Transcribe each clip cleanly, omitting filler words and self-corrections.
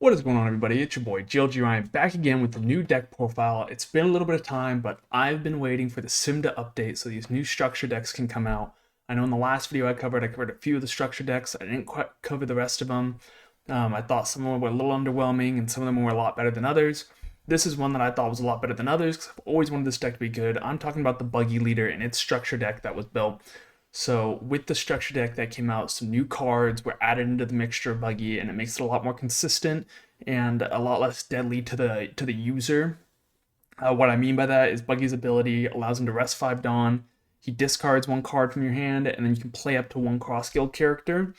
What is going on, everybody? It's your boy GLG Ryan back again with the new deck profile. It's been a little bit of time, but I've been waiting for the sim to update so these new structure decks can come out. I know in the last video I covered a few of the structure decks. I didn't quite cover the rest of them. I thought some of them were a little underwhelming and some of them were a lot better than others. This is one that I thought was a lot better than others because I've always wanted this deck to be good. I'm talking about the Buggy Leader and its structure deck that was built. So with the structure deck that came out, some new cards were added into the mixture of Buggy, and it makes it a lot more consistent and a lot less deadly to the user. What I mean by that is Buggy's ability allows him to rest 5 Dawn. He discards one card from your hand, and then you can play up to one cross guild character.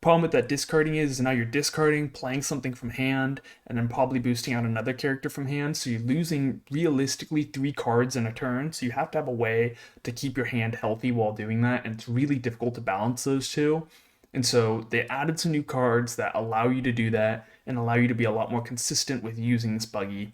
Problem with that discarding is now you're discarding, playing something from hand, and then probably boosting out another character from hand. So you're losing realistically 3 cards in a turn. So you have to have a way to keep your hand healthy while doing that, and it's really difficult to balance those two. And so they added some new cards that allow you to do that and allow you to be a lot more consistent with using this Buggy.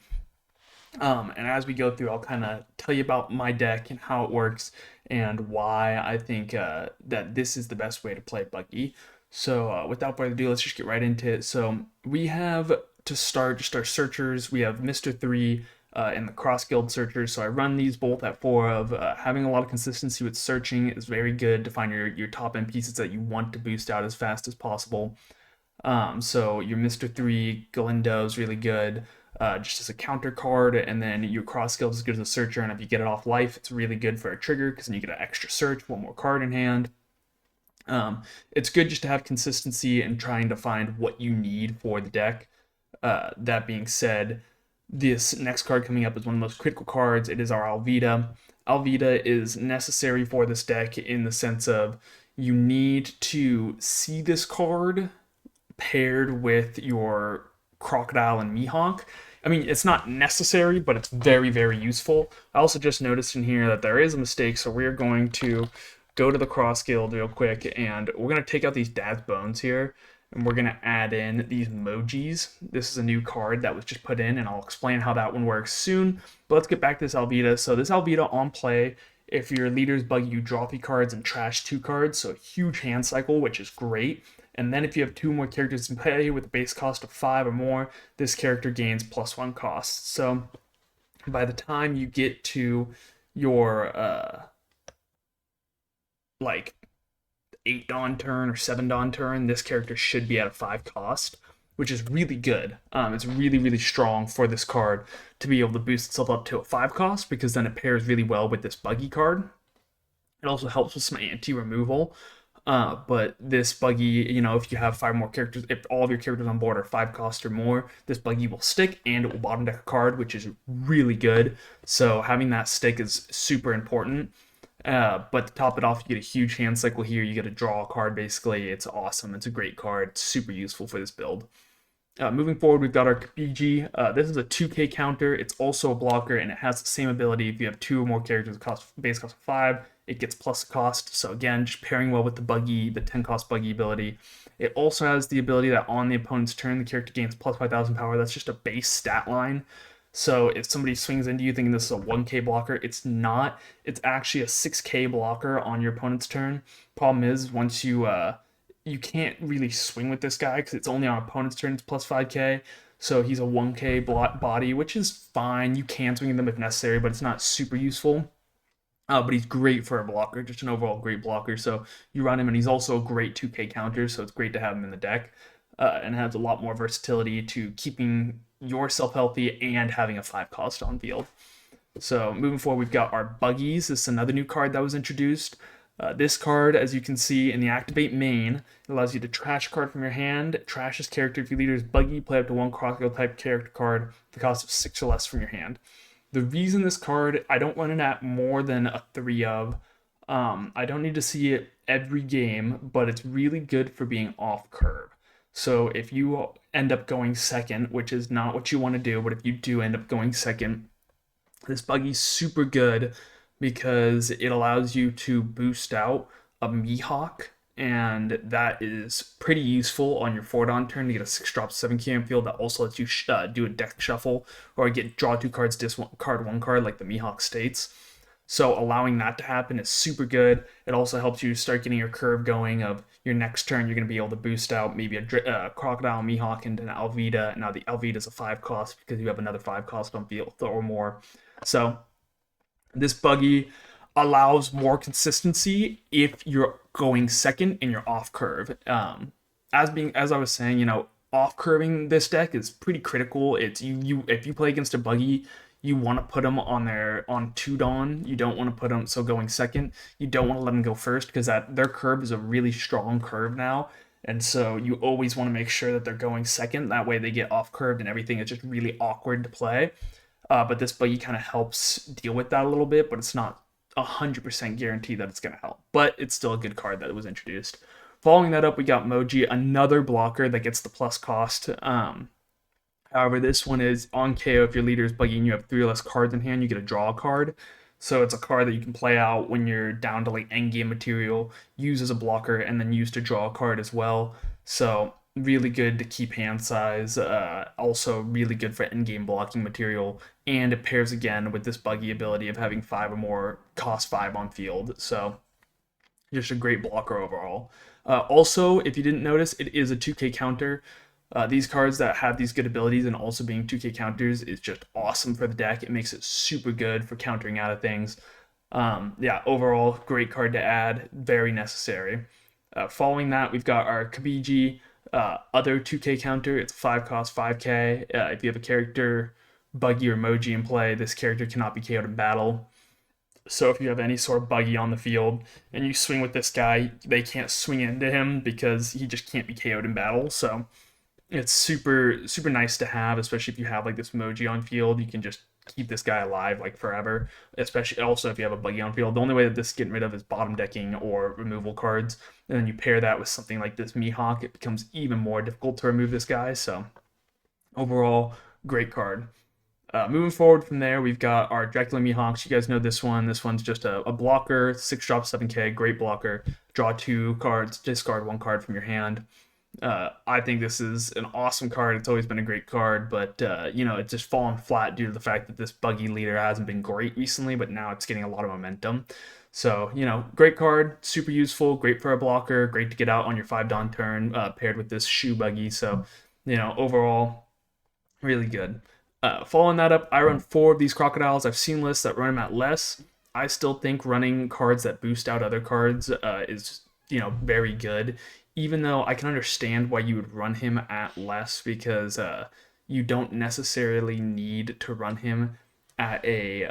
And as we go through, I'll kind of tell you about my deck and how it works and why I think that this is the best way to play Buggy. So without further ado, let's just get right into it. So we have to start just our searchers. We have Mr. 3 and the cross guild searchers. So I run these both at 4 of. Having a lot of consistency with searching is very good to find your top end pieces that you want to boost out as fast as possible. So your Mr. 3 Galindo is really good. Just as a counter card, and then your cross guild is good as a searcher, and if you get it off life, it's really good for a trigger because then you get an extra search, one more card in hand. It's good just to have consistency and trying to find what you need for the deck. That being said, this next card coming up is one of the most critical cards. It is our Alvida. Alvida is necessary for this deck in the sense of you need to see this card paired with your Crocodile and Mihawk. I mean, it's not necessary, but it's very, very useful. I also just noticed in here that there is a mistake, so we're going to go to the cross guild real quick, and we're going to take out these Dad's Bones here, and we're going to add in these emojis. This is a new card that was just put in, and I'll explain how that one works soon. But let's get back to this Alvida. So this Alvida on play, if your leader's Buggy, you draw 3 cards and trash 2 cards, so a huge hand cycle, which is great. And then if you have 2 more characters in play with a base cost of 5 or more, this character gains +1 cost. So by the time you get to your like 8 Dawn turn or 7 Dawn turn, this character should be at a 5 cost, which is really good. It's really, really strong for this card to be able to boost itself up to a 5 cost because then it pairs really well with this Buggy card. It also helps with some anti-removal. But this Buggy, you know, if you have 5 more characters, if all of your characters on board are 5 cost or more, this Buggy will stick and it will bottom deck a card, which is really good. So having that stick is super important. But to top it off, you get a huge hand cycle here. You get to draw a card, basically. It's awesome. It's a great card. It's super useful for this build. Moving forward, we've got our Kapiji. This is a 2k counter. It's also a blocker, and it has the same ability. If you have 2 or more characters with base cost of 5, it gets plus cost. So again, just pairing well with the Buggy, the 10 cost Buggy ability. It also has the ability that on the opponent's turn, the character gains plus 5,000 power. That's just a base stat line. So if somebody swings into you thinking this is a 1k blocker, it's not. It's actually a 6k blocker on your opponent's turn. Problem is, once you can't really swing with this guy because it's only on opponent's turn, it's plus 5k. So he's a 1k body, which is fine. You can swing them if necessary, but it's not super useful. But he's great for a blocker, just an overall great blocker. So you run him, and he's also a great 2k counter, so it's great to have him in the deck. And has a lot more versatility to keeping yourself healthy and having a 5 cost on field. So moving forward, we've got our Buggies. This is another new card that was introduced. This card, as you can see in the activate main, it allows you to trash a card from your hand, trash this character. If your leader is Buggy, play up to 1 cross-guild type character card, the cost of 6 or less from your hand. The reason this card, I don't run it at more than a 3 of. I don't need to see it every game, but it's really good for being off curve. So if you end up going second, which is not what you want to do, but if you do end up going second, this Buggy's super good because it allows you to boost out a Mihawk, and that is pretty useful on your 4 Dawn turn to get a 6-drop 7k on field that also lets you do a deck shuffle or draw 2 cards, discard 1 card like the Mihawk states. So allowing that to happen is super good. It also helps you start getting your curve going of your next turn you're going to be able to boost out maybe a Crocodile, Mihawk, and an Alvida. Now the Alvida is a 5 cost because you have another 5 cost on field or more. So this buggy allows more consistency if you're going second and you're off curve. As I was saying, off curving this deck is pretty critical. It's you if you play against a buggy, you want to put them on 2 Dawn. You don't want to put them going second. You don't want to let them go first because their curve is a really strong curve now. And so you always want to make sure that they're going second. That way they get off curved and everything is just really awkward to play. But this buggy kind of helps deal with that a little bit, but it's not 100% guaranteed that it's going to help. But it's still a good card that was introduced. Following that up, we got Moji, another blocker that gets the plus cost. However, this one is on KO. If your leader is buggy and you have 3 or less cards in hand, you get a draw card. So it's a card that you can play out when you're down to like endgame material, use as a blocker, and then use to draw a card as well. So really good to keep hand size. Also really good for endgame blocking material. And it pairs again with this buggy ability of having 5 or more, cost 5 on field. So just a great blocker overall. Also, if you didn't notice, it is a 2K counter. These cards that have these good abilities and also being 2K counters is just awesome for the deck. It makes it super good for countering out of things. Yeah, overall, great card to add. Very necessary. Following that, we've got our Kabiji, other 2K counter. It's 5 cost, 5K. If you have a character, Buggy or Moji in play, this character cannot be KO'd in battle. So if you have any sort of buggy on the field and you swing with this guy, they can't swing into him because he just can't be KO'd in battle. So it's super, super nice to have, especially if you have like this Moji on field. You can just keep this guy alive like forever, especially also if you have a buggy on field. The only way that this is getting rid of is bottom decking or removal cards. And then you pair that with something like this Mihawk, it becomes even more difficult to remove this guy. So overall, great card. Moving forward from there, we've got our Dracula Mihawks. You guys know this one. This one's just a blocker, 6 drop, 7K, great blocker. Draw 2 cards, discard 1 card from your hand. I think this is an awesome card. It's always been a great card, but it's just fallen flat due to the fact that this buggy leader hasn't been great recently, but now it's getting a lot of momentum. So, great card, super useful, great for a blocker, great to get out on your 5 Dawn turn, paired with this shoe buggy. So, overall, really good. Following that up, I run 4 of these crocodiles. I've seen lists that run them at less. I still think running cards that boost out other cards is, very good. Even though I can understand why you would run him at less because you don't necessarily need to run him at a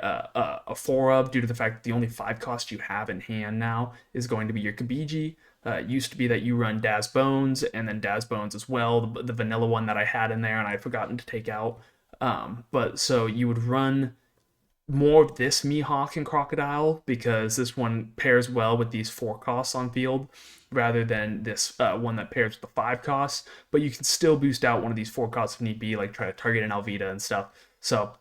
4-of due to the fact that the only 5 cost you have in hand now is going to be your Kabiji. It used to be that you run Daz Bones and then Daz Bones as well, the vanilla one that I had in there and I had forgotten to take out. But so you would run more of this Mihawk and Crocodile because this one pairs well with these 4 costs on field rather than this one that pairs with the 5 costs. But you can still boost out one of these 4 costs if need be, like try to target an Alvida and stuff. So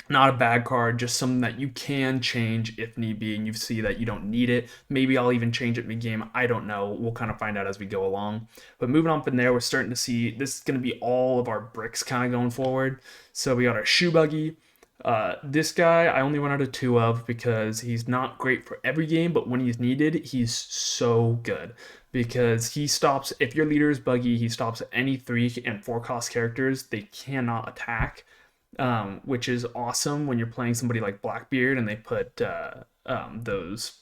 not a bad card, just something that you can change if need be, and you see that you don't need it. Maybe I'll even change it mid-game. I don't know. We'll kind of find out as we go along. But moving on from there, we're starting to see this is going to be all of our bricks kind of going forward. So we got our shoe buggy. This guy I only run out of 2 of because he's not great for every game, but when he's needed, he's so good because he stops, if your leader is buggy, he stops any 3 and 4 cost characters. They cannot attack. Which is awesome when you're playing somebody like Blackbeard and they put those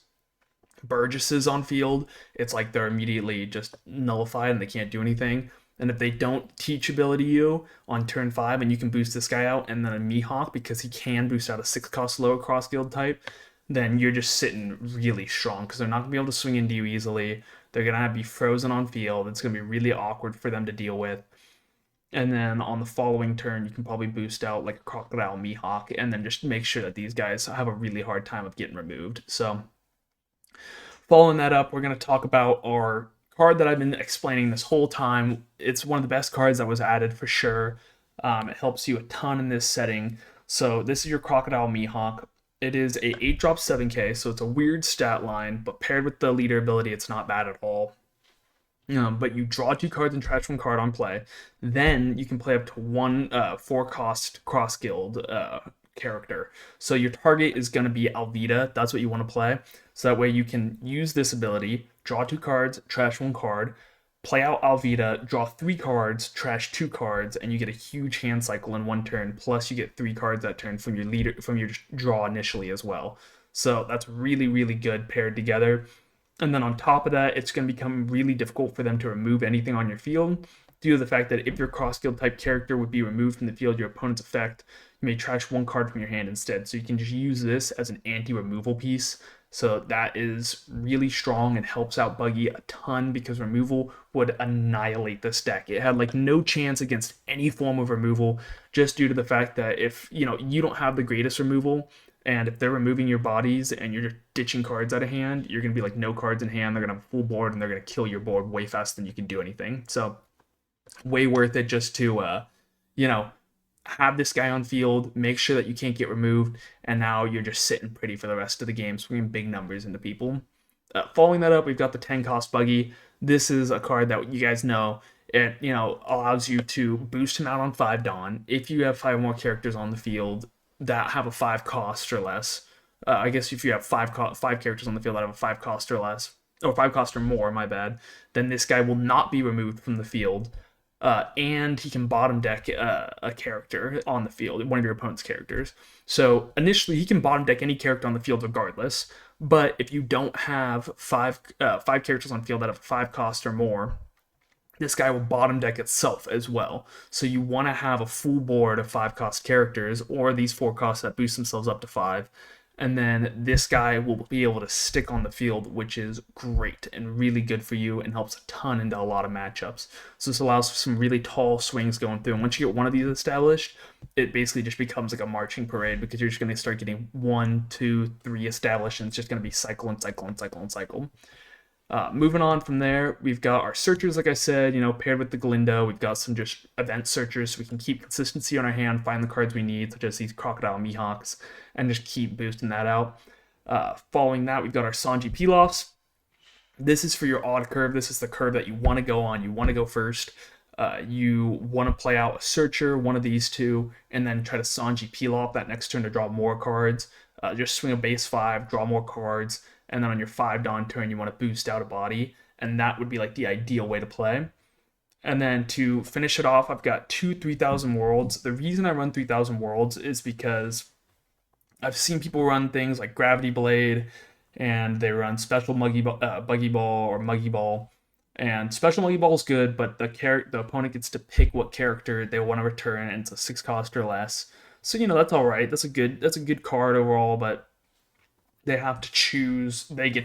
Burgesses on field. It's like they're immediately just nullified and they can't do anything. And if they don't teach ability you on turn 5 and you can boost this guy out and then a Mihawk because he can boost out a 6 cost lower cross guild type, then you're just sitting really strong because they're not going to be able to swing into you easily. They're going to be frozen on field. It's going to be really awkward for them to deal with. And then on the following turn, you can probably boost out like a Crocodile Mihawk and then just make sure that these guys have a really hard time of getting removed. So following that up, we're going to talk about our card that I've been explaining this whole time. It's one of the best cards that was added for sure. It helps you a ton in this setting. So this is your Crocodile Mihawk. It is a 8 drop 7K, so it's a weird stat line, but paired with the leader ability, it's not bad at all. But you draw 2 cards and trash 1 card on play. Then you can play up to 1 4 cost cross guild character. So your target is going to be Alvida. That's what you want to play. So that way you can use this ability, draw 2 cards, trash 1 card, play out Alvida, draw 3 cards, trash 2 cards, and you get a huge hand cycle in 1 turn. Plus you get 3 cards that turn from your leader from your draw initially as well. So that's really, really good paired together. And then on top of that, it's going to become really difficult for them to remove anything on your field due to the fact that if your cross-field type character would be removed from the field, your opponent's effect, you may trash 1 card from your hand instead. So you can just use this as an anti-removal piece. So that is really strong and helps out Buggy a ton because removal would annihilate this deck. It had like no chance against any form of removal just due to the fact that if you don't have the greatest removal, and if they're removing your bodies and you're just ditching cards out of hand, you're going to be like no cards in hand. They're going to have a full board and they're going to kill your board way faster than you can do anything. So way worth it just to, have this guy on field, make sure that you can't get removed, and now you're just sitting pretty for the rest of the game, swinging big numbers into people. Following that up, we've got the 10 cost Buggy. This is a card that you guys know. It, allows you to boost him out on 5 Dawn. If you have 5 more characters on the field that have a 5 cost or less, I guess if you have 5 characters on the field that have a 5 cost or less, or 5 cost or more, my bad, then this guy will not be removed from the field, and he can bottom deck a character on the field, one of your opponent's characters. So initially, he can bottom deck any character on the field regardless, but if you don't have 5 characters on field that have a 5 cost or more, this guy will bottom deck itself as well. So you want to have a full board of 5 cost characters or these 4 costs that boost themselves up to 5. And then this guy will be able to stick on the field, which is great and really good for you and helps a ton into a lot of matchups. So this allows for some really tall swings going through. And once you get one of these established, it basically just becomes like a marching parade because you're just going to start getting 1, 2, 3 established, and it's just going to be cycle and cycle and cycle and cycle. Moving on from there, we've got our searchers, like I said, paired with the Galindo. We've got some just event searchers so we can keep consistency on our hand, find the cards we need, such as these Crocodile Mihawks, and just keep boosting that out. Following that, we've got our Sanji Pilafs. This is for your odd curve. This is the curve that you want to go on. You want to go first. You want to play out a searcher, one of these two, and then try to Sanji Pilaf that next turn to draw more cards. Just swing a base 5, draw more cards, and then on your 5 Dawn turn, you want to boost out a body, and that would be like the ideal way to play. And then to finish it off, I've got 2 3000 Worlds. The reason I run 3000 Worlds is because I've seen people run things like Gravity Blade, and they run Special Buggy Ball or Muggy Ball. And Special Muggy Ball is good, but the opponent gets to pick what character they want to return, and it's a 6 cost or less. So that's all right. That's a good card overall, but they get to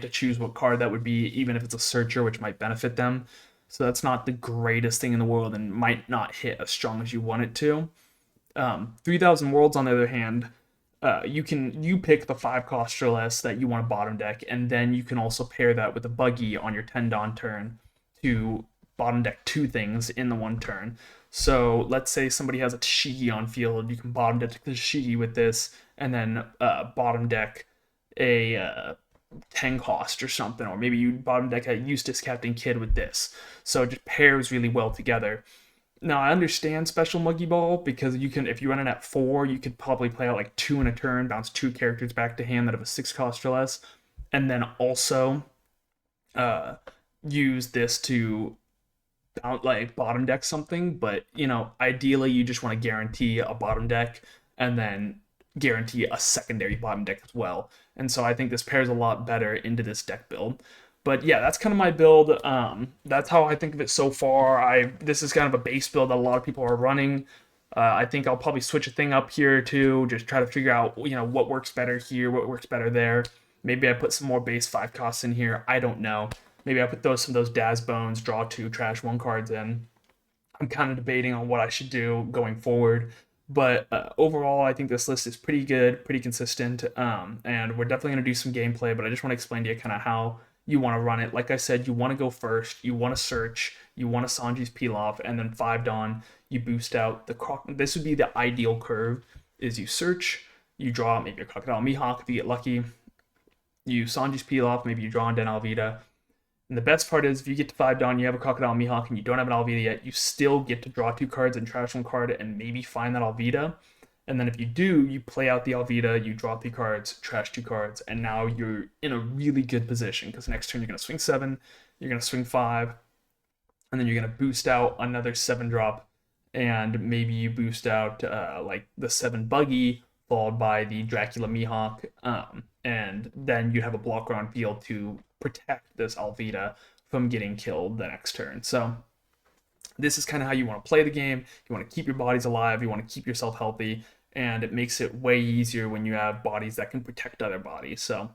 choose what card that would be, even if it's a searcher, which might benefit them. So that's not the greatest thing in the world and might not hit as strong as you want it to. 3000 Worlds, on the other hand, you pick the 5 cost or less that you want to bottom deck, and then you can also pair that with a Buggy on your 10 Dawn turn to bottom deck 2 things in the 1 turn. So let's say somebody has a Tashigi on field, you can bottom deck the Tashigi with this, and then bottom deck a 10 cost or something, or maybe you bottom deck a Eustace Captain Kidd with this. So it just pairs really well together. Now I understand Special Muggy Ball because if you run it at 4, you could probably play out like 2 in a turn, bounce 2 characters back to hand that have a 6 cost or less, and then also use this to bottom deck something. But ideally you just want to guarantee a bottom deck and then guarantee a secondary bottom deck as well. And so I think this pairs a lot better into this deck build. But yeah, that's kind of my build. That's how I think of it so far. This is kind of a base build that a lot of people are running. I think I'll probably switch a thing up here too, just try to figure out what works better here, what works better there. Maybe I put some more base 5 costs in here. I don't know. Maybe I put some of those Daz Bones, draw 2, trash 1 cards in. I'm kind of debating on what I should do going forward. But overall, I think this list is pretty good, pretty consistent, and we're definitely going to do some gameplay, but I just want to explain to you kind of how you want to run it. Like I said, you want to go first, you want to search, you want to Sanji's Pilaf, and then 5 Dawn, you boost out the This would be the ideal curve, is you search, you draw maybe a Crocodile Mihawk if you get lucky, you Sanji's Pilaf, maybe you draw on Den Alvida. And the best part is, if you get to 5 Dawn, you have a Crocodile Mihawk, and you don't have an Alvida yet, you still get to draw 2 cards and trash 1 card and maybe find that Alvida. And then if you do, you play out the Alvita, you draw 3 cards, trash 2 cards, and now you're in a really good position because next turn you're going to swing 7, you're going to swing 5, and then you're going to boost out another 7 drop, and maybe you boost out like the 7 Buggy, followed by the Dracula Mihawk, and then you have a blocker on field to protect this Alvita from getting killed the next turn. So this is kind of how you want to play the game. You want to keep your bodies alive, you want to keep yourself healthy, and it makes it way easier when you have bodies that can protect other bodies. So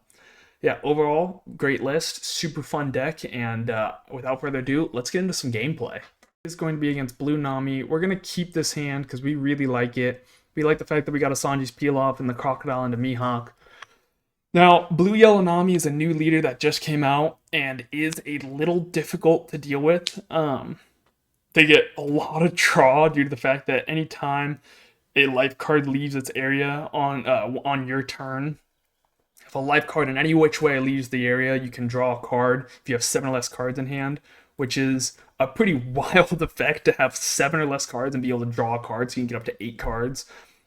yeah, overall, great list, super fun deck, and without further ado, let's get into some gameplay. It's going to be against Blue Nami. We're going to keep this hand because we really like it. We like the fact that we got a Sanji's Peel-Off and the Crocodile into Mihawk. Now, Blue Yellow Nami is a new leader that just came out and is a little difficult to deal with. They get a lot of draw due to the fact that anytime a life card leaves its area on your turn, if a life card in any which way leaves the area, you can draw a card if you have 7 or less cards in hand, which is a pretty wild effect to have 7 or less cards and be able to draw a card so you can get up to 8 cards.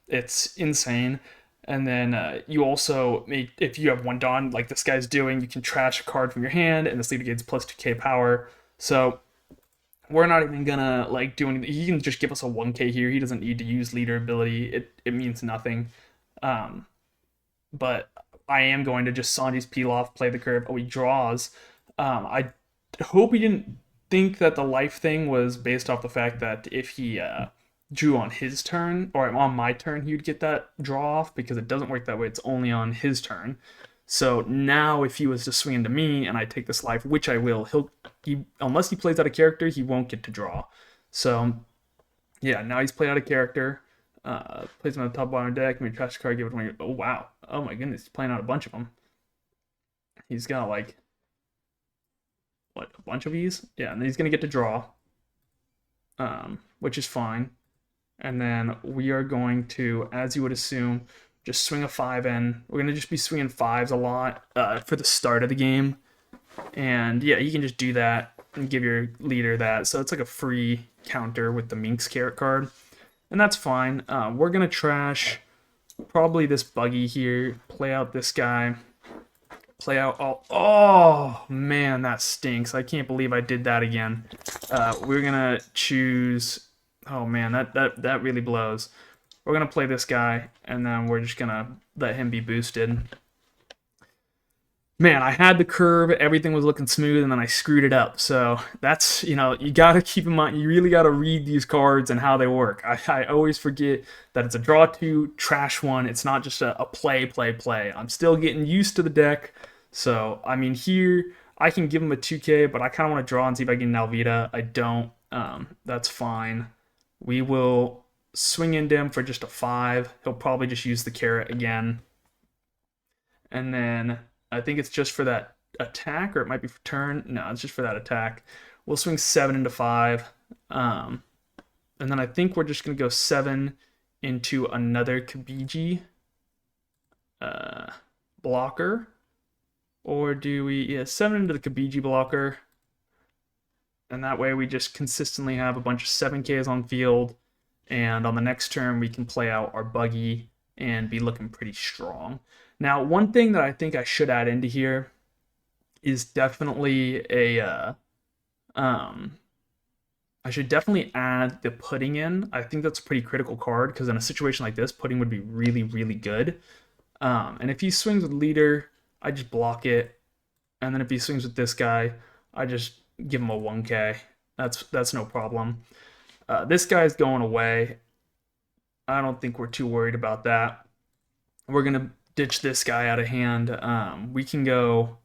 It's insane. And then you also, if you have 1 Dawn like this guy's doing, you can trash a card from your hand, and this leader gains plus 2k power. So we're not even gonna like do anything. He can just give us a 1k here. He doesn't need to use leader ability. It means nothing. But I am going to just Sanji's Peel-Off, play the curve. Oh, he draws. I hope he didn't think that the life thing was based off the fact that if he drew on his turn, or on my turn, he would get that draw off, because it doesn't work that way. It's only on his turn. So now if he was to swing into me and I take this life, which I will, unless he plays out a character, he won't get to draw. So yeah, now he's played out a character. Plays on the top bottom deck. Maybe trash card, give it 20. Oh wow! Oh my goodness, he's playing out a bunch of them. He's got like what, a bunch of these? Yeah, and then he's gonna get to draw, which is fine. And then we are going to, as you would assume, just swing a 5 in. We're gonna just be swinging 5s a lot for the start of the game. And yeah, you can just do that and give your leader that. So it's like a free counter with the Minx carrot card. And that's fine. We're going to trash probably this Buggy here, play out this guy, play out all... Oh, man, that stinks. I can't believe I did that again. We're going to choose... Oh, man, that really blows. We're going to play this guy, and then we're just going to let him be boosted. Man, I had the curve, everything was looking smooth, and then I screwed it up. So that's, you got to keep in mind, you really got to read these cards and how they work. I always forget that it's a draw 2, trash 1. It's not just a play. I'm still getting used to the deck. So, I mean, here, I can give him a 2k, but I kind of want to draw and see if I get an Alvita. I don't. That's fine. We will swing into him for just a 5. He'll probably just use the carrot again. And then... I think it's just for that attack, or it might be for turn. No, it's just for that attack. We'll swing 7 into 5. And then I think we're just going to go 7 into another Kabiji blocker. Or do we... Yeah, 7 into the Kabiji blocker. And that way we just consistently have a bunch of 7Ks on field. And on the next turn, we can play out our Buggy and be looking pretty strong. Now, one thing that I think I should add into here is definitely I should definitely add the putting in. I think that's a pretty critical card, because in a situation like this, putting would be really, really good. And if he swings with leader, I just block it. And then if he swings with this guy, I just give him a 1k. That's no problem. This guy's going away. I don't think we're too worried about that. We're going to ditch this guy out of hand. We can go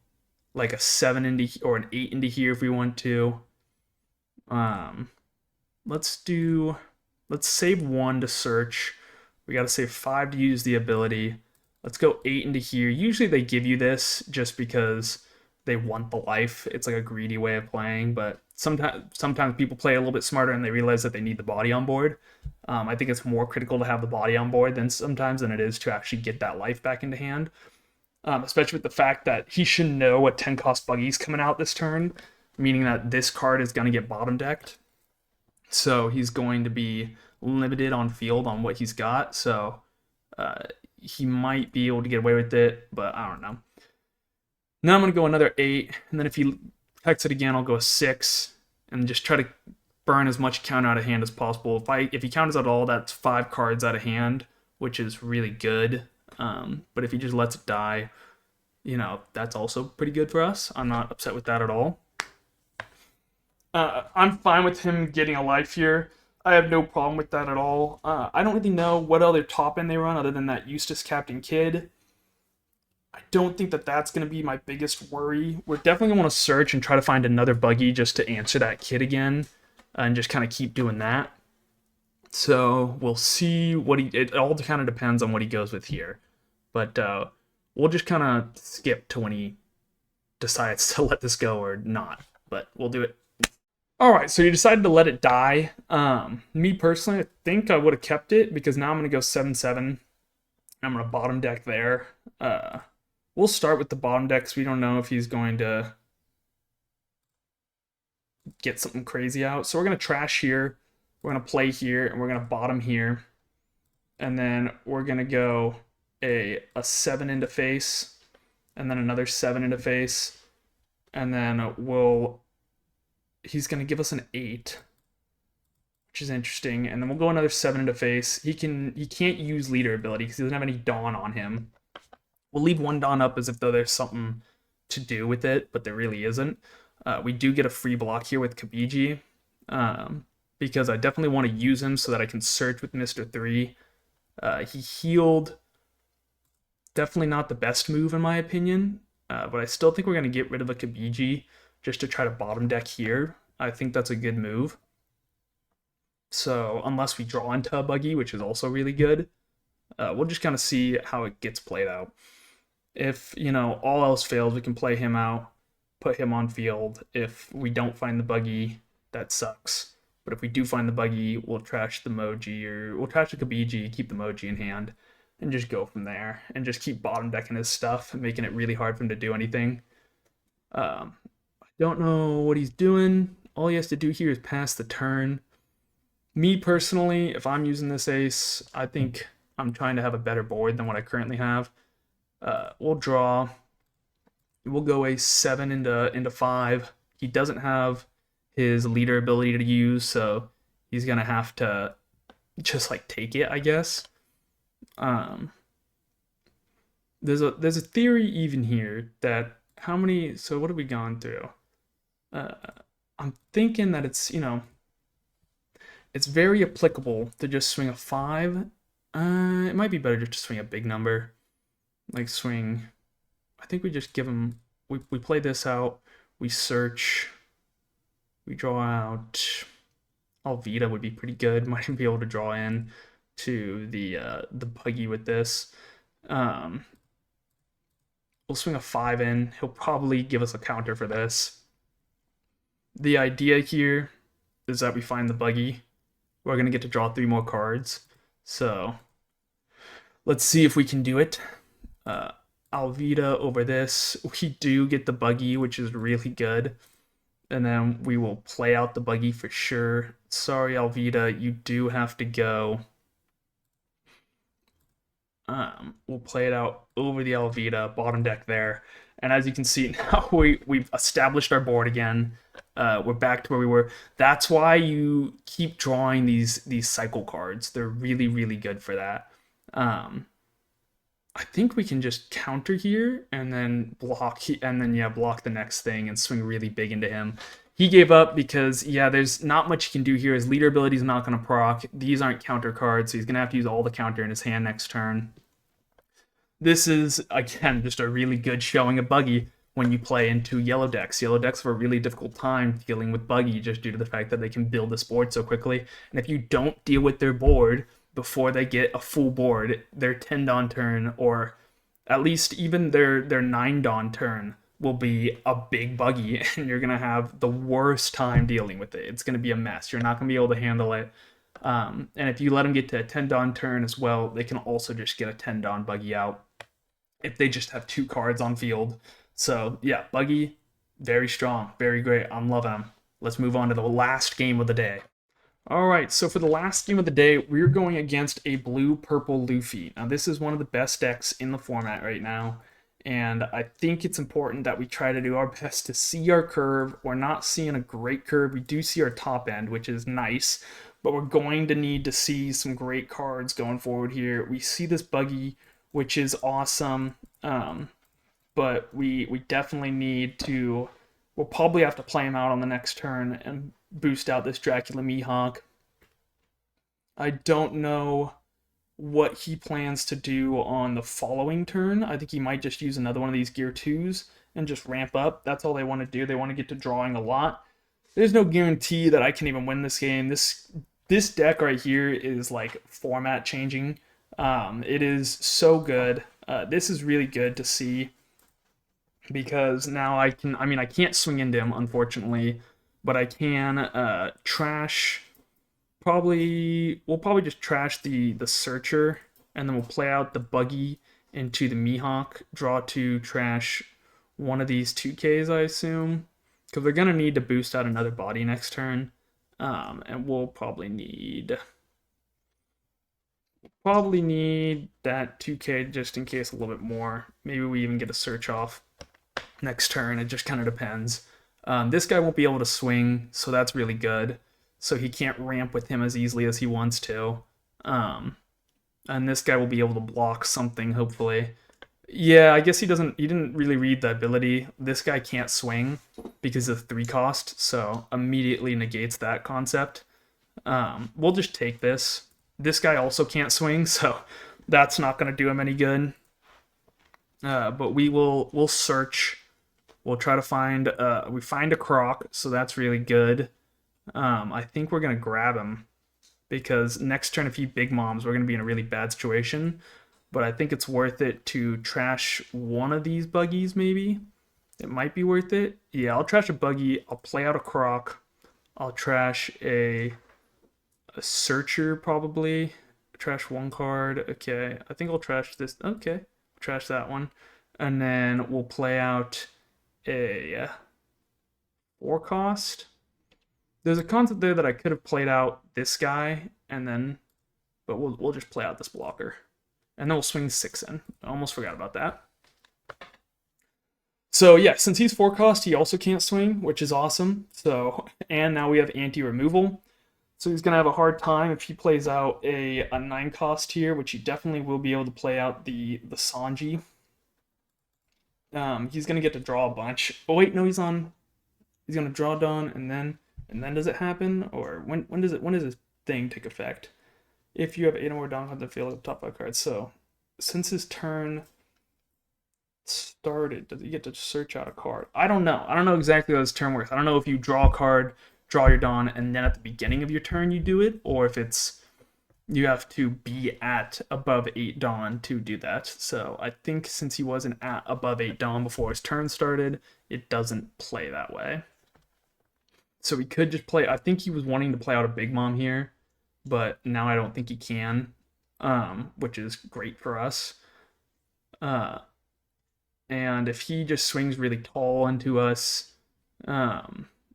like a 7 into or an 8 into here if we want to. Let's save 1 to search. We got to save 5 to use the ability. Let's go 8 into here. Usually they give you this just because they want the life. It's like a greedy way of playing, but sometimes people play a little bit smarter and they realize that they need the body on board. I think it's more critical to have the body on board than it is to actually get that life back into hand. Especially with the fact that he should know what 10 cost Buggy's coming out this turn, meaning that this card is going to get bottom decked. So he's going to be limited on field on what he's got. So He might be able to get away with it, but I don't know. Now I'm going to go another 8, and then if he hex it again, I'll go a 6, and just try to burn as much counter out of hand as possible. If he counters at all, that's 5 cards out of hand, which is really good. But if he just lets it die, that's also pretty good for us. I'm not upset with that at all. I'm fine with him getting a life here. I have no problem with that at all. I don't really know what other top end they run other than that Eustace Captain Kidd. I don't think that that's going to be my biggest worry. We're definitely going to want to search and try to find another buggy just to answer that Kidd again, and just kind of keep doing that. So we'll see what it all kind of depends on what he goes with here. But we'll just kind of skip to when he decides to let this go or not. But we'll do it. Alright, so you decided to let it die. Me personally, I think I would have kept it because now I'm going to go 7-7. I'm going to bottom deck there. We'll start with the bottom deck because we don't know if he's going to get something crazy out. So we're going to trash here. We're going to play here, and we're going to bottom here. And then we're going to go a 7 into face, and then another 7 into face. And then he's going to give us an 8, which is interesting. And then we'll go another 7 into face. He can't use leader ability because he doesn't have any Dawn on him. We'll leave 1 Dawn up as if though there's something to do with it, but there really isn't. We do get a free block here with Kabiji, because I definitely want to use him so that I can search with Mr. 3. He healed. Definitely not the best move in my opinion, but I still think we're going to get rid of a Kabiji just to try to bottom deck here. I think that's a good move. So unless we draw into a buggy, which is also really good, we'll just kind of see how it gets played out. If, all else fails, we can play him out, put him on field. If we don't find the buggy, that sucks. But if we do find the buggy, we'll trash the Moji, or we'll trash the Kabiji, keep the Moji in hand, and just go from there. And just keep bottom decking his stuff and making it really hard for him to do anything. I don't know what he's doing. All he has to do here is pass the turn. Me personally, if I'm using this ace, I think I'm trying to have a better board than what I currently have. We'll draw. We'll go a 7 into 5. He doesn't have his leader ability to use, so he's gonna have to just take it, I guess. There's a theory even here that so what have we gone through? I'm thinking that it's it's very applicable to just swing a 5. It might be better just to swing a big number. I think we just give him, we play this out, we search, we draw out. Alvita would be pretty good. Might be able to draw in to the buggy with this. We'll swing a 5 in. He'll probably give us a counter for this. The idea here is that we find the buggy. We're going to get to draw 3 more cards. So let's see if we can do it. Alvita over this. We do get the buggy, which is really good. And then we will play out the buggy for sure. Sorry, Alvita, you do have to go. We'll play it out over the Alvita, bottom deck there. And as you can see, now we've established our board again. We're back to where we were. That's why you keep drawing these cycle cards. They're really, really good for that. I think we can just counter here and then block the next thing and swing really big into him. He gave up because, there's not much he can do here. His leader ability is not going to proc. These aren't counter cards, so he's going to have to use all the counter in his hand next turn. This is, again, just a really good showing of buggy when you play into yellow decks. Yellow decks have a really difficult time dealing with buggy just due to the fact that they can build this board so quickly. And if you don't deal with their board before they get a full board, their 10 Dawn turn, or at least even their 9 Dawn turn, will be a big buggy, and you're going to have the worst time dealing with it. It's going to be a mess. You're not going to be able to handle it. And if you let them get to a 10 Dawn turn as well, they can also just get a 10 Dawn buggy out if they just have 2 cards on field. So, yeah, buggy, very strong, very great. I'm loving them. Let's move on to the last game of the day. Alright, so for the last game of the day, we're going against a blue-purple Luffy. Now, this is one of the best decks in the format right now, and I think it's important that we try to do our best to see our curve. We're not seeing a great curve. We do see our top end, which is nice, but we're going to need to see some great cards going forward here. We see this Buggy, which is awesome, but we definitely need to... We'll probably have to play him out on the next turn and boost out this Dracula Mihawk. I don't know what he plans to do on the following turn. I think he might just use another one of these Gear 2s and just ramp up. That's all they want to do. They want to get to drawing a lot. There's no guarantee that I can even win this game. This deck right here is like format changing. It is so good. This is really good to see, because now I can't swing into him, unfortunately, but I can trash. We'll probably just trash the Searcher, and then we'll play out the Buggy into the Mihawk, draw to trash one of these 2Ks, I assume, because they're going to need to boost out another body next turn, and we'll probably need that 2K just in case a little bit more. Maybe we even get a search off next turn. It just kind of depends. This guy won't be able to swing, so that's really good. So he can't ramp with him as easily as he wants to. And this guy will be able to block something, hopefully. Yeah, I guess he didn't really read the ability. This guy can't swing because of 3 cost, so immediately negates that concept. We'll just take this. This guy also can't swing, so that's not going to do him any good. But we'll search. We'll try to find we find a Croc, so that's really good. I think we're gonna grab him, because next turn if he big moms, we're gonna be in a really bad situation. But I think it's worth it to trash one of these Buggies, maybe. It might be worth it. Yeah, I'll trash a Buggy, I'll play out a Croc, I'll trash a Searcher probably. Trash one card. Okay, I think I'll trash this. Okay, trash that one. And then we'll play out a 4 cost. There's a concept there that I could have played out this guy, and then, but we'll just play out this blocker. And then we'll swing 6 in. I almost forgot about that. So yeah, since he's 4 cost, he also can't swing, which is awesome. So, and now we have anti-removal. So he's going to have a hard time if he plays out a 9 cost here, which he definitely will be able to play out the Sanji. He's going to get to draw a bunch. Oh wait, no, he's going to draw Dawn, and then does it happen? Or when does this thing take effect? If you have 8 or more Dawn cards that fail the top 5 cards. So since his turn started, does he get to search out a card? I don't know. I don't know exactly how his turn works. I don't know if you draw a card, draw your Dawn, and then at the beginning of your turn you do it, or if it's you have to be at above 8 Dawn to do that. So I think since he wasn't at above 8 Dawn before his turn started, it doesn't play that way. So we could just play, I think he was wanting to play out a Big Mom here, but now I don't think he can, which is great for us. And if he just swings really tall into us, yeah,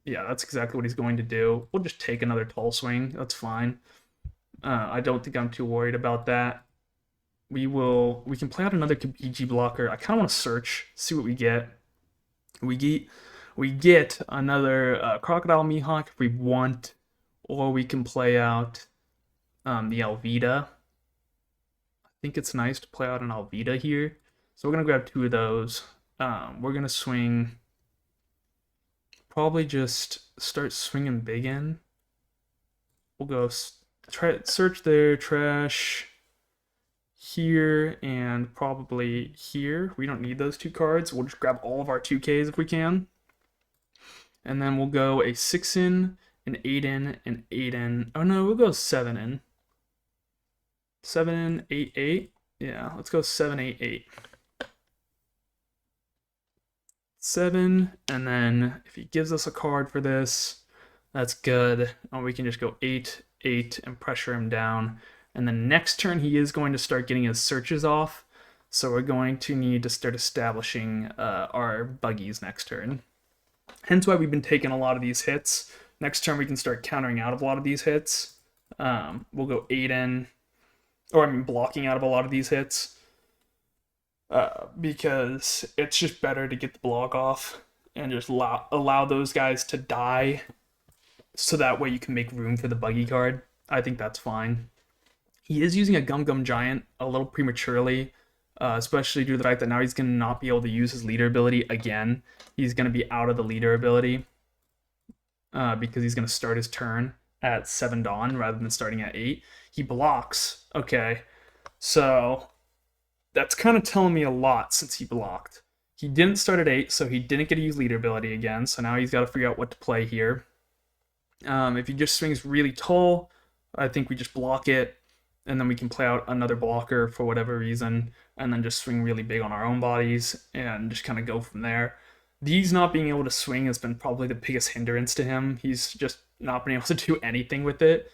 that's exactly what he's going to do. We'll just take another tall swing. That's fine. I don't think I'm too worried about that. We can play out another PG blocker. I kind of want to search, see what we get. We get another Crocodile Mihawk if we want, or we can play out the Alvida. I think it's nice to play out an Alvida here. So we're going to grab 2 of those. We're going to swing, probably just start swinging big in. We'll go try search there, trash here, and probably here. We don't need those 2 cards. We'll just grab all of our 2Ks if we can. And then we'll go a 6 in, an 8 in, an 8 in. Oh no, we'll go 7 in. 7 in, 8, 8. Yeah, let's go 7, 8, 8. 7, and then if he gives us a card for this, that's good. Or we can just go 8, 8, and pressure him down. And then next turn, he is going to start getting his searches off. So we're going to need to start establishing our Buggies next turn. Hence why we've been taking a lot of these hits, Next turn we can start countering out of a lot of these hits. We'll go 8 in, or I mean blocking out of a lot of these hits. Because it's just better to get the block off and just allow those guys to die, so that way you can make room for the buggy card. I think that's fine. He is using a Gum Gum Giant a little prematurely, especially due to the fact that now he's going to not be able to use his leader ability again. He's going to be out of the leader ability because he's going to start his turn at 7 dawn rather than starting at 8. He blocks. Okay, so that's kind of telling me a lot since he blocked. He didn't start at 8, so he didn't get to use leader ability again, so now he's got to figure out what to play here. If he just swings really tall, I think we just block it, and then we can play out another blocker for whatever reason, and then just swing really big on our own bodies, and just kind of go from there. These not being able to swing has been probably the biggest hindrance to him. He's just not been able to do anything with it.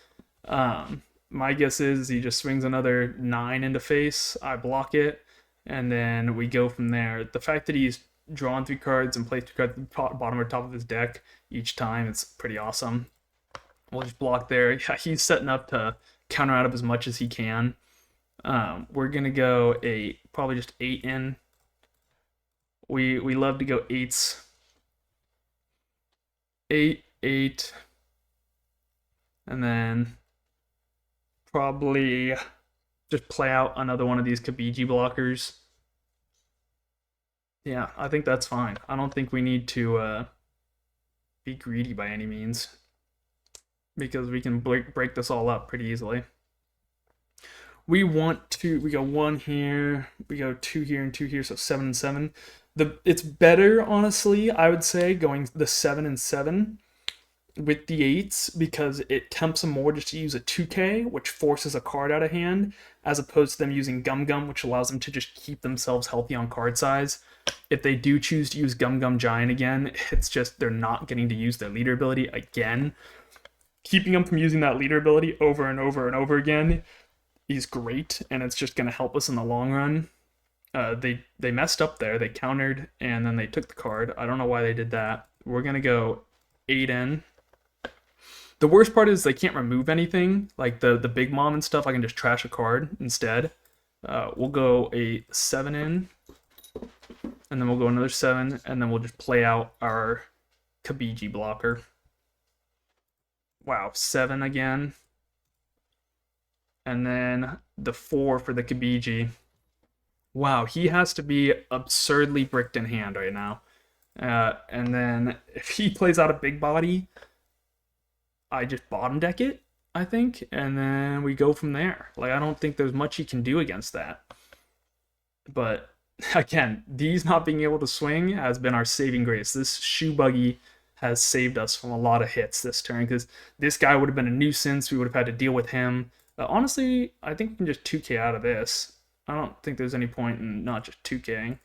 My guess is he just swings another 9 into face, I block it, and then we go from there. The fact that he's drawn 3 cards and placed 3 cards at the bottom or top of his deck each time, it's pretty awesome. We'll just block there. Yeah, he's setting up to counter out of as much as he can. We're going to go probably just 8 in. We love to go 8s. 8, 8, and then probably just play out another one of these Kabiji blockers. Yeah, I think that's fine. I don't think we need to be greedy by any means, because we can break this all up pretty easily. We go 1 here, we go 2 here and 2 here, so 7 and 7. It's better, honestly, I would say, going the 7 and 7 with the 8s, because it tempts them more just to use a 2K, which forces a card out of hand, as opposed to them using Gum Gum, which allows them to just keep themselves healthy on card size. If they do choose to use Gum Gum Giant again, it's just they're not getting to use their leader ability again. Keeping them from using that leader ability over and over and over again is great, and it's just going to help us in the long run. They messed up there. They countered, and then they took the card. I don't know why they did that. We're going to go 8 in. The worst part is they can't remove anything, like the Big Mom and stuff. I can just trash a card instead. We'll go a 7 in, and then we'll go another 7, and then we'll just play out our Kabiji blocker. Wow, 7 again. And then the 4 for the Kabiji. Wow, he has to be absurdly bricked in hand right now. And then if he plays out a big body, I just bottom deck it, I think, and then we go from there. Like, I don't think there's much he can do against that. But again, these not being able to swing has been our saving grace. This shoe buggy has saved us from a lot of hits this turn, because this guy would have been a nuisance. We would have had to deal with him. Honestly, I think we can just 2K out of this. I don't think there's any point in not just 2King.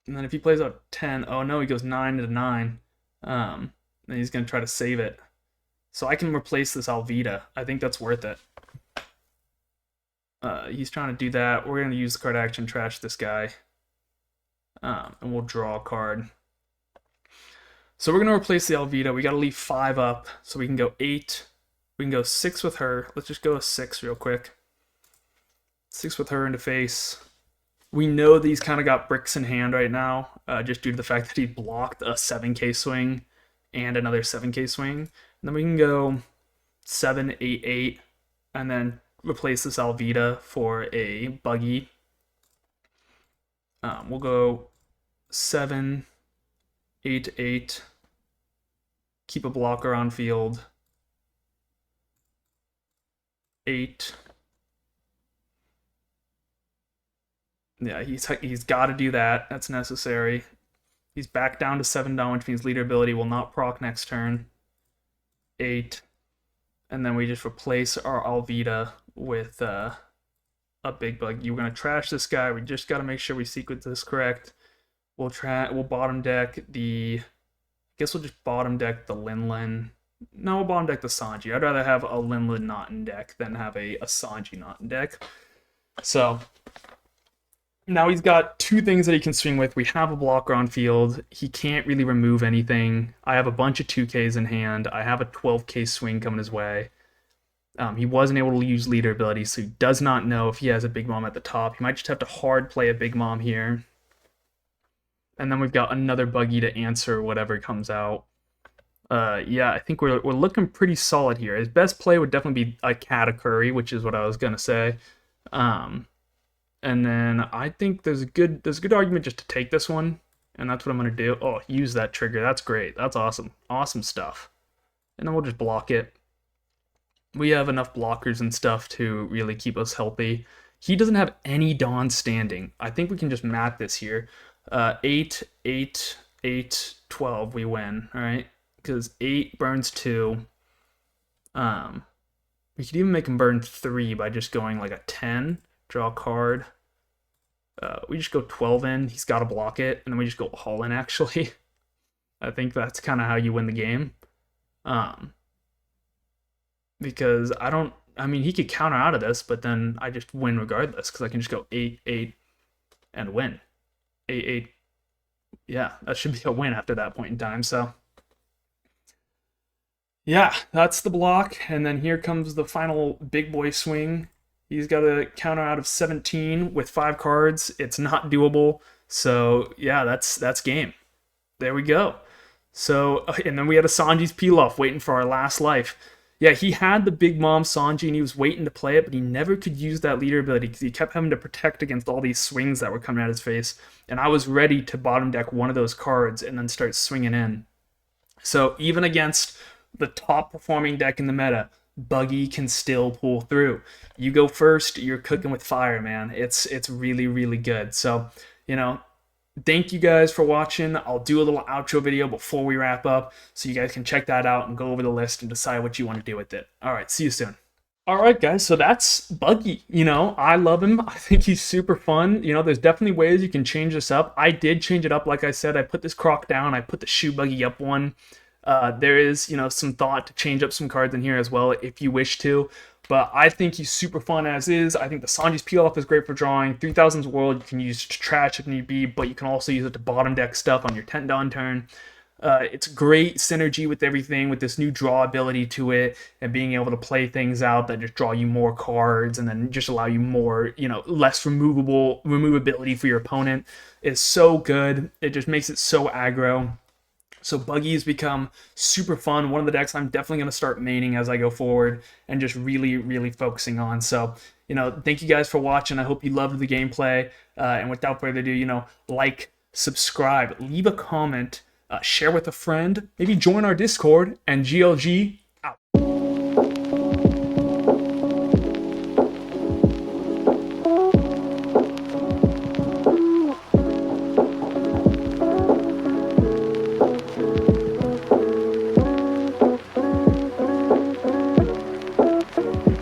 And then if he plays out 10, oh no, he goes 9 to 9. Then he's going to try to save it. So I can replace this Alvida. I think that's worth it. He's trying to do that. We're going to use the card action, trash this guy. And we'll draw a card. So we're going to replace the Alvida. We got to leave 5 up, so we can go 8. We can go 6 with her. Let's just go a 6 real quick. 6 with her into face. We know that he's kind of got bricks in hand right now, just due to the fact that he blocked a 7K swing and another 7K swing. And then we can go 7, 8, 8, and then replace this Alvida for a buggy. We'll go 7, 8, 8. Keep a blocker on field. 8. Yeah, he's got to do that. That's necessary. He's back down to 7 down, which means leader ability will not proc next turn. 8. And then we just replace our Alvida with a big bug. You're going to trash this guy. We just got to make sure we sequence this correct. We'll bottom deck the... I guess we'll just bottom deck the Linlin. No, we'll bottom deck the Sanji. I'd rather have a Linlin not in deck than have a Sanji not in deck. So... Now he's got two things that he can swing with. We have a blocker on field. He can't really remove anything. I have a bunch of 2Ks in hand. I have a 12K swing coming his way. He wasn't able to use leader ability, so he does not know if he has a Big Mom at the top. He might just have to hard play a Big Mom here. And then we've got another Buggy to answer whatever comes out. Yeah, I think we're looking pretty solid here. His best play would definitely be a Katakuri, which is what I was gonna say. And then I think there's a good argument just to take this one, and that's what I'm gonna do. Oh, use that trigger. That's great. That's awesome. Awesome stuff. And then we'll just block it. We have enough blockers and stuff to really keep us healthy. He doesn't have any Dawn standing. I think we can just map this here. 8, 8, 8, 12, we win, all right? Because 8 burns 2. We could even make him burn 3 by just going like a 10, draw a card. We just go 12 in, he's got to block it, and then we just go all in, actually. I think that's kind of how you win the game. Because I mean, he could counter out of this, but then I just win regardless, because I can just go 8, 8, and win. 8, 8. Yeah, that should be a win after that point in time, so. Yeah, that's the block, and then here comes the final big boy swing. He's got a counter out of 17 with 5 cards. It's not doable, so yeah, that's game. There we go. So, and then we had a Sanji's Pilaf waiting for our last life. Yeah, he had the Big Mom Sanji and he was waiting to play it, but he never could use that leader ability because he kept having to protect against all these swings that were coming at his face. And I was ready to bottom deck one of those cards and then start swinging in. So even against the top performing deck in the meta, Buggy can still pull through. You go first, you're cooking with fire, man. It's really, really good. So, you know, thank you guys for watching. I'll do a little outro video before we wrap up so you guys can check that out and go over the list and decide what you want to do with it. All right, see you soon. All right, guys, so that's Buggy. You know, I love him. I think he's super fun. You know, there's definitely ways you can change this up. I did change it up, like I said. I put this Croc down. I put the Shoe Buggy up one. There is, you know, some thought to change up some cards in here as well if you wish to. But I think he's super fun as is. I think the Sanji's Peel-Off is great for drawing. 3000's World you can use to trash if need be, but you can also use it to bottom deck stuff on your 10 Dawn turn. It's great synergy with everything, with this new draw ability to it, and being able to play things out that just draw you more cards and then just allow you more, you know, less removability for your opponent is so good. It just makes it so aggro. So Buggy has become super fun. One of the decks I'm definitely going to start maining as I go forward and just really, really focusing on. So, you know, thank you guys for watching. I hope you loved the gameplay. And without further ado, you know, like, subscribe, leave a comment, share with a friend, maybe join our Discord, and GLG